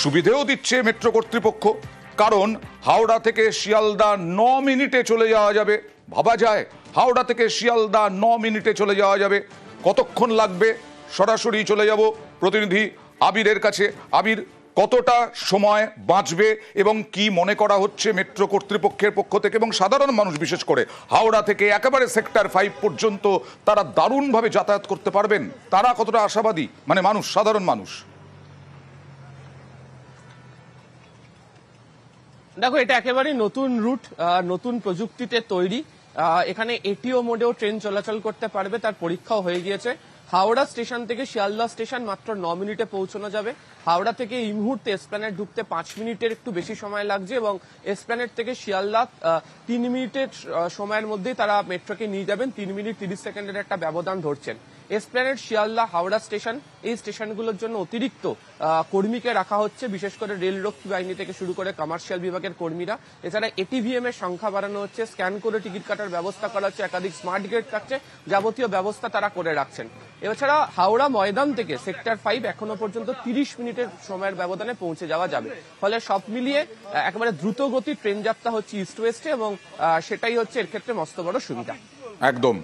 সুবিধেও দিচ্ছে মেট্রো কর্তৃপক্ষ, কারণ হাওড়া থেকে শিয়ালদা 9 মিনিটে চলে যাওয়া যাবে। ভাবা যায়, হাওড়া থেকে শিয়ালদা 9 মিনিটে চলে যাওয়া যাবে। কতক্ষণ লাগবে? সরাসরি চলে যাব প্রতিনিধি আবিরের কাছে। আবির, কতটা সময় বাঁচবে এবং কি মনে করা হচ্ছে মেট্রো কর্তৃপক্ষের পক্ষ থেকে এবং সাধারণ মানুষ, বিশেষ করে হাওড়া থেকে একেবারে সেক্টর 5 পর্যন্ত তারা দারুণভাবে যাতায়াত করতে পারবেন? তারা কতটা আশাবাদী, মানে মানুষ, সাধারণ মানুষ? দেখো, এটা একেবারেই নতুন রুট, নতুন প্রযুক্তিতে তৈরি। এখানে এটিও মোডেও ট্রেন চলাচল করতে পারবে, তার পরীক্ষাও হয়ে গিয়েছে। হাওড়া স্টেশন থেকে শিয়ালদা স্টেশন মাত্র 9 মিনিটে পৌঁছানো যাবে। হাওড়া থেকে এই মুহূর্তে এসপ্ল্যানেড ঢুকতে 5 মিনিটের একটু বেশি সময় লাগছে এবং এসপ্ল্যানেড থেকে শিয়ালদা 3 মিনিটের সময়ের মধ্যেই তারা মেট্রোকে নিয়ে যাবেন। 3 মিনিট 30 সেকেন্ডের একটা ব্যবধান ধরছেন। এসপ্ল্যানেড, শিয়ালদা, হাওড়া স্টেশন, এই স্টেশনগুলোর জন্য অতিরিক্ত কর্মীকে রাখা হচ্ছে, বিশেষ করে রেলরক্ষী বাহিনী থেকে শুরু করে কমার্শিয়াল বিভাগের কর্মীরা। এছাড়া এটিভিএম এর সংখ্যা বাড়ানো হচ্ছে, স্ক্যান করে টিকিট কাটার ব্যবস্থা করা হচ্ছে, একাধিক স্মার্ট গেট থাকছে, যাবতীয় ব্যবস্থা তারা করে রাখছেন। এছাড়া হাওড়া ময়দান থেকে সেক্টর 5 এখনো পর্যন্ত 30 মিনিটের সময়ের ব্যবধানে পৌঁছে যাওয়া যাবে। ফলে সব মিলিয়ে একেবারে দ্রুত গতির ট্রেন যাত্রা হচ্ছে ইস্ট ওয়েস্টে এবং সেটাই হচ্ছে এর ক্ষেত্রে মস্ত বড় সুবিধা। একদম।